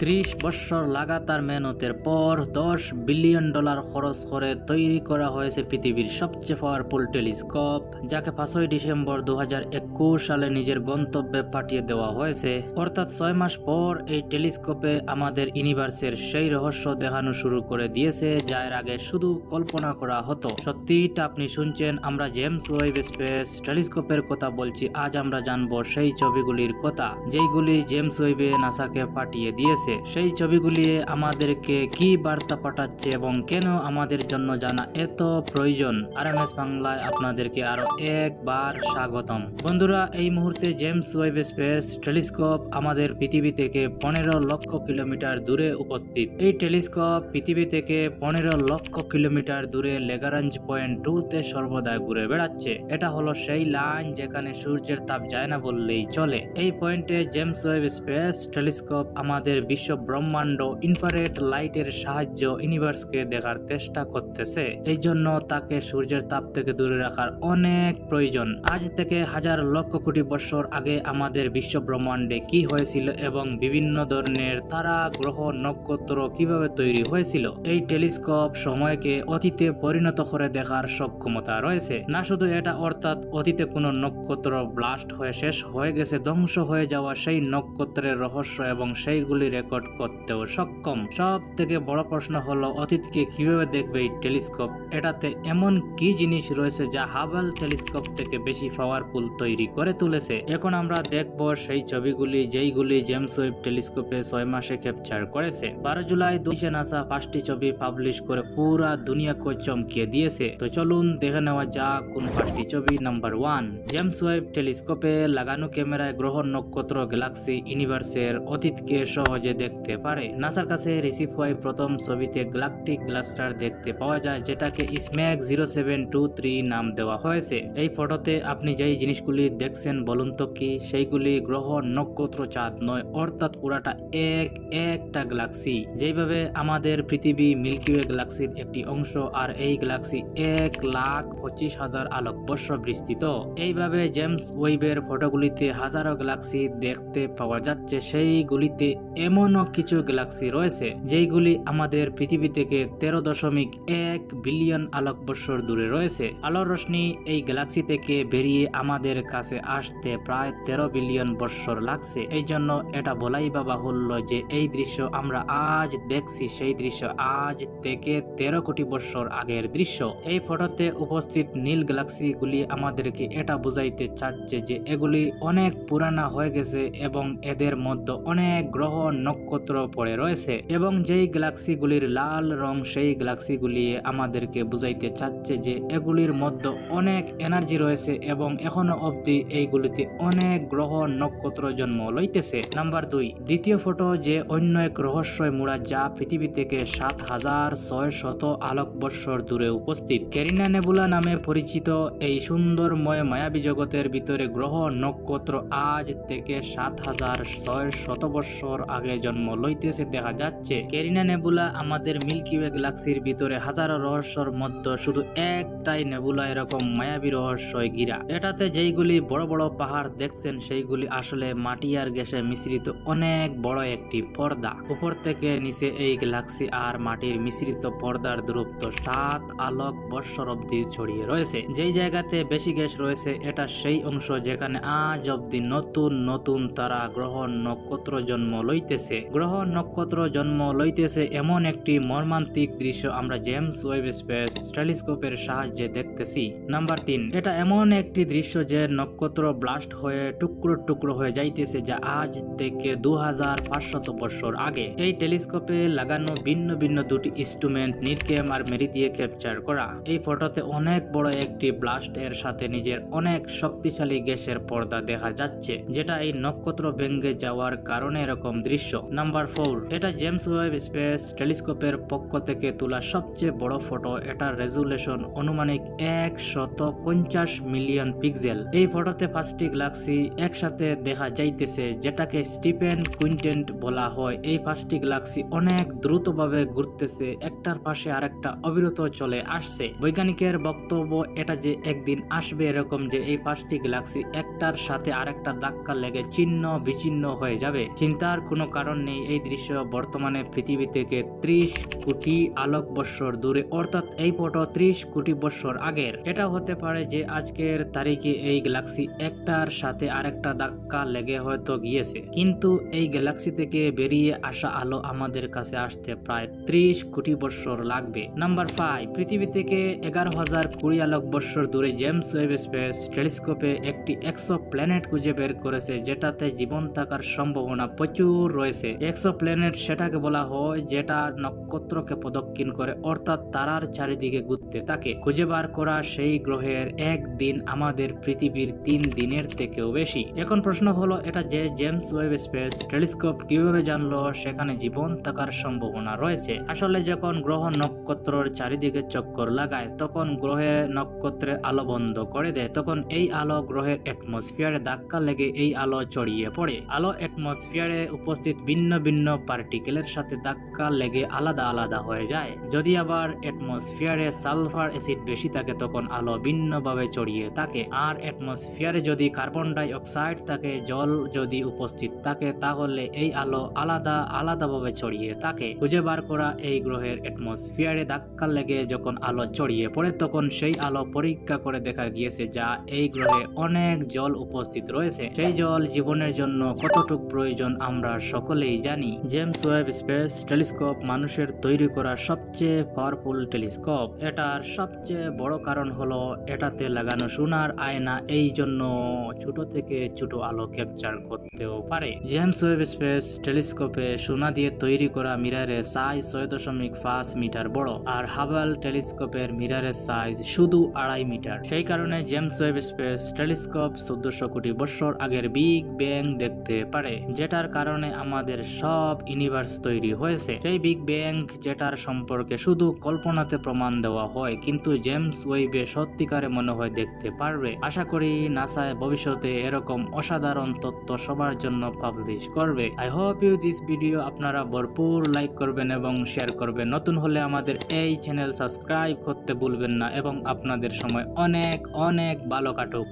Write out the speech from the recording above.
30 বছর লাগাতার মেহনতের পর $10 বিলিয়ন খরচ করে তৈরি করা হয়েছে পৃথিবীর সবচেয়ে পাওয়ারফুল টেলিস্কোপ, যাকে 5ই ডিসেম্বর 2021 সালে নিজের গন্তব্যে পাঠিয়ে দেওয়া হয়েছে। অর্থাৎ 6 মাস পর এই টেলিস্কোপে আমাদের ইউনিভার্সের সেই রহস্য দেখানো শুরু করে দিয়েছে যা এর আগে শুধু কল্পনা করা হতো। সত্যিটা আপনি শুনছেন, আমরা জেমস ওয়েব স্পেস টেলিস্কোপের কথা বলছি। আজ আমরা জানবো সেই ছবিগুলির কথা যেইগুলি জেমস ওয়েবে নাসাকে পাঠিয়ে দিয়েছে। সেই ছবিগুলি আমাদেরকে কি বার্তা পাঠাচ্ছে এবং কেন আমাদের জন্য জানা এত প্রয়োজন। আরএমএস বাংলায় আপনাদেরকে আরো একবার স্বাগতম। বন্ধুরা, এই মুহূর্তে জেমস ওয়েব স্পেস টেলিস্কোপ আমাদের পৃথিবী থেকে 15 লক্ষ কিলোমিটার দূরে উপস্থিত। এই টেলিস্কোপ পৃথিবী থেকে 15 লক্ষ কিলোমিটার দূরে লেগারেঞ্জ পয়েন্ট 2 তে সর্বদা ঘুরে বেড়াচ্ছে। এটা হলো সেই লাইন যেখানে সূর্যের তাপ যায় না বললেই চলে। এই পয়েন্টে জেমস ওয়েব স্পেস টেলিস্কোপ আমাদের বিশ্ব ব্রহ্মাণ্ড ইনফ্রারেড লাইটের সাহায্যে ইউনিভার্সকে দেখার চেষ্টা করতেছে। এই জন্য তাকে সূর্যের তাপ থেকে দূরে রাখার অনেক প্রয়োজন। আজ থেকে হাজার লক্ষ কোটি বছর আগে আমাদের বিশ্ব ব্রহ্মাণ্ডে কি হয়েছিল এবং বিভিন্ন ধরনের তারা, গ্রহ, নক্ষত্র কিভাবে তৈরি হয়েছিল। এই টেলিস্কোপ সময়কে অতীতে পরিণত করে দেখার সক্ষমতা রয়েছে। না শুধু এটা, অর্থাৎ অতীতে কোনো নক্ষত্র ব্লাস্ট হয়ে শেষ হয়ে গেছে, ধ্বংস হয়ে যাওয়া সেই নক্ষত্রের রহস্য এবং সেইগুলি রেকর্ড করতেও সক্ষম। সব থেকে বড় প্রশ্ন হলো, অতীতকে কিভাবে দেখবে এই টেলিস্কোপ? এটাতে এমন কি জিনিস রয়েছে যা হাবল টেলিস্কোপ থেকে বেশি পাওয়ারফুল তৈরি করে তুলেছে? এখন আমরা দেখব সেই ছবিগুলি যেইগুলি জেমস ওয়েব টেলিস্কোপে 6 মাসে ক্যাপচার করেছে। 12 জুলাই 2020 নাসা 5টি ছবি পাবলিশ করে পুরা দুনিয়াকে চমকিয়ে দিয়েছে। তো চলুন দেখে নেওয়া যাক কোন 5টি ছবি। নাম্বার 1, জেমস ওয়েব টেলিস্কোপে লাগানো ক্যামেরায় গ্রহ, নক্ষত্র, গ্যালাক্সি, ইউনিভার্সের অতীতকে সহজে দেখতে পারে। নাসার কাছে রিসিভ হয়ে প্রথম ছবিতে গ্যালাকটিক ক্লাস্টার দেখতে পাওয়া যায়, যেটাকে স্ম্যাক 0723 নাম দেওয়া হয়েছে। এই ফটোতে আপনি যেই জিনিসগুলি দেখছেন বলুন তো কি? সেইগুলি গ্রহ, নক্ষত্র, চাঁদ নয়, অর্থাৎ পুরাটা একটা গ্যালাক্সি। যেভাবে আমাদের পৃথিবী মিল্কি ওয়ে গ্যালাক্সির একটি অংশ, আর এই গ্যালাক্সি 1,25,000 আলোকবর্ষ বিস্তৃত। এইভাবে জেমস ওয়েবের ফটোগুলিতে হাজারো গ্যালাক্সি দেখতে পাওয়া যাচ্ছে। সেইগুলিতে এমনও কিছু গ্যালাক্সি রয়েছে যেইগুলি আমাদের পৃথিবী থেকে 13.1 বিলিয়ন আলোকবর্ষ দূরে রয়েছে। আলোর রশ্মি এই গ্যালাক্সি থেকে বেরিয়ে আমাদের কাছে আসতে প্রায় 13 বিলিয়ন বৎসর লাগছে। এই জন্য এটা বলাই বা বাহুল্য যে এই দৃশ্য আমরা আজ দেখছি সেই দৃশ্য আজ থেকে 13 কোটি বৎসর আগের দৃশ্য। এই ফটোতে উপস্থিত নীল গ্যালাক্সি গুলি আমাদেরকে এটা বুঝাইতে চাচ্ছে যে এগুলি অনেক পুরানা হয়ে গেছে এবং এদের মধ্যে অনেক গ্রহ, নক্ষত্র পড়ে রয়েছে। এবং যেই গ্যালাক্সিগুলির লাল রং, সেই গ্যালাক্সিগুলি আমাদেরকে বুঝাইতে চাচ্ছে যে এগুলির মধ্যে অনেক এনার্জি রয়েছে এবং এখনো অবধি এইগুলিতে অনেক গ্রহ, নক্ষত্র জন্ম লইতেছে। নাম্বার 2, দ্বিতীয় ফটো যে অন্য এক রহস্যই মোড়া যা পৃথিবী থেকে 7,600 আলোকবর্ষ দূরে উপস্থিত। ক্যারিনা নেবুলা নামে পরিচিত এই সুন্দরময় মায়াবী জগতের ভিতরে গ্রহ, নক্ষত্র আজ থেকে 7,600 বছর আগে জন্ম লইতেছে দেখা যাচ্ছে। ক্যারিনা নেবুলা আমাদের মিল্কি ওয়ে গ্যালাক্সির ভিতরে হাজারো রহস্যর মধ্যে শুধু একটাই নেবুলা এরকম মায়াবী রহস্যই ঘিরা। এটাতে যেইগুলি বড় বড় পাহাড় দেখছেন সেইগুলি আসলে মাটি আর গ্যাসে মিশ্রিত অনেক বড় একটি পর্দা। উপর থেকে নিচে এই গ্যালাক্সি আর মাটির মিশ্রিত পর্দার দূরত্ব 7 আলোক বৎসর অব্দি ছড়িয়ে রয়েছে। যেই জায়গাতে বেশি গ্যাস রয়েছে এটা সেই অংশ যেখানে আজ অব্দি নতুন নতুন তারা, গ্রহ, নক্ষত্র জন্ম লইতেছে। গ্রহ, নক্ষত্র জন্ম লইতেছে এমন একটি মর্মান্তিক দৃশ্য আমরা জেমস ওয়েব স্পেস টেলিস্কোপের সাহায্যে দেখতেছি। নাম্বার 3, এটা এমন একটি দৃশ্য যে নক্ষত্র ব্লাস্ট হয়ে টুকরো টুকরো হয়ে যাইতেছে যা আজ থেকে 2500 বছর আগে। এই টেলিস্কোপে লাগানো ভিন্ন ভিন্ন দুটি ইনস্ট্রুমেন্ট নিরকেম আর মেরি দিয়ে ক্যাপচার করা। এই ফটোতে অনেক বড় একটি ব্লাস্ট এর সাথে নিজের অনেক শক্তিশালী গ্যাসের পর্দা দেখা যাচ্ছে, যেটা এই নক্ষত্র ভেঙে যাওয়ার কারণে এরকম দৃশ্য। নাম্বার 4, এটা জেমস ওয়েব স্পেস টেলিস্কোপের পক্ষ থেকে তোলা সবচেয়ে বড় ফটো। এটার রেজুলেশন অনুমানিক 150 মিলিয়ন পিক্সেল। এই ফটোতে 5টি গ্যালাক্সি একসাথে দেখা যাইতেছে, যেটাকে স্টিফেন কুইন্টেন্ট বলা হয়। এই 5টি গ্যালাক্সি অনেক দ্রুতভাবে ঘুরতেছে, একটার পাশে আরেকটা অবিরত চলে আসছে। বৈজ্ঞানিকের বক্তব্য এটা যে একদিন আসবে এরকম যে এই 5টি গ্যালাক্সি একটার সাথে আরেকটা ধাক্কা লেগে ছিন্ন বিচ্ছিন্ন হয়ে যাবে। চিন্তার কোনো কারণ কারণ নেই। এই দৃশ্য বর্তমানে পৃথিবী থেকে 30 কোটি আলোক বৎসর দূরে, অর্থাৎ এই ফটো 30 কোটি বৎসর আগের। এটা হতে পারে যে আজকের তারিখে এই গ্যালাক্সি একটার সাথে আরেকটা ধাক্কা লেগে হয়তো গিয়েছে, কিন্তু এই গ্যালাক্সি থেকে বেরিয়ে আসা আলো আমাদের কাছে আসতে প্রায় 30 কোটি বৎসর লাগবে। নাম্বার 5, পৃথিবী থেকে 11,020 আলোক বৎসর দূরে জেমস ওয়েব স্পেস টেলিস্কোপে একটি এক্সোপ্ল্যানেট খুঁজে বের করেছে, যেটাতে জীবন থাকার সম্ভাবনা প্রচুর রয়েছে। এক্সোপ্ল্যানেট সেটাকে বলা হয় যেটা নক্ষত্রকে প্রদক্ষিণ করে, অর্থাৎ তারার চারিদিকে ঘুরতে থাকে। খুঁজে বার করা সেই গ্রহের একদিন আমাদের পৃথিবীর 3 দিনের থেকেও বেশি। এখন প্রশ্ন হলো, এটা যে জেমস ওয়েব স্পেস টেলিস্কোপ কিভাবে জানলো সেখানে জীবন থাকার সম্ভাবনা রয়েছে? আসলে যখন গ্রহ নক্ষত্রের চারিদিকে চক্কর লাগায়, তখন গ্রহের নক্ষত্রের আলো বন্ধ করে দেয়। তখন এই আলো গ্রহের অ্যাটমসফিয়ারে ধাক্কা লেগে এই আলো ছড়িয়ে পড়ে। আলো অ্যাটমসফিয়ারে উপস্থিত ভিন্ন ভিন্ন পার্টিকেলের সাথে ধাক্কা লেগে আলাদা আলাদা হয়ে যায়। যদি আবার অ্যাটমসফিয়ারে সালফার অ্যাসিড বেশি থাকে, তখন আলো ভিন্নভাবে ছড়িয়ে থাকে। আর অ্যাটমসফিয়ারে যদি কার্বন ডাই অক্সাইড থাকে, জল যদি উপস্থিত থাকে, তাহলে এই আলো আলাদা আলাদাভাবে ছড়িয়ে থাকে। খুঁজে বার করা এই গ্রহের অ্যাটমসফিয়ারে ধাক্কা লেগে যখন আলো ছড়িয়ে পড়ে, তখন সেই আলো পরীক্ষা করে দেখা গিয়েছে যা এই গ্রহে অনেক জল উপস্থিত রয়েছে। সেই জল জীবনের জন্য কতটুকু প্রয়োজন আমরা সকলেই জানি। জেমস ওয়েব স্পেস টেলিস্কোপ মানুষের তৈরি করা সবচেয়ে পাওয়ারফুল টেলিস্কোপ। এটার সবচেয়ে বড় কারণ হলো এটাতে লাগানো সোনার আয়না, এই জন্য ছোট থেকে ছোট আলো ক্যাপচার করতেও পারে। জেমস ওয়েব স্পেস টেলিস্কোপে সোনা দিয়ে তৈরি করা মিররের সাইজ 6.5 মিটার বড়, আর হাবল টেলিস্কোপের মিররের সাইজ শুধু 2.5 মিটার। সেই কারণে জেমস ওয়েব স্পেস টেলিস্কোপ 1400 কোটি বছর আগের বিগ ব্যাং দেখতে পারে, যেটার কারণে আমাদের সব ইউনিভার্স তৈরি হয়েছে। সেই বিগ ব্যাং যেটার সম্পর্কে শুধু কল্পনাতে প্রমাণ দেওয়া হয়, কিন্তু জেমস ওয়েবে সত্যিকারে মনে হয় দেখতে পারবে। আশা করি নাসায় ভবিষ্যতে এরকম অসাধারণ তথ্য সবার জন্য পাবলিশ করবে। I hope you this video আপনারা ভরপুর লাইক করবেন এবং শেয়ার করবেন। নতুন হলে আমাদের এই চ্যানেল সাবস্ক্রাইব করতে ভুলবেন না, এবং আপনাদের সময় অনেক অনেক ভালো কাটুক।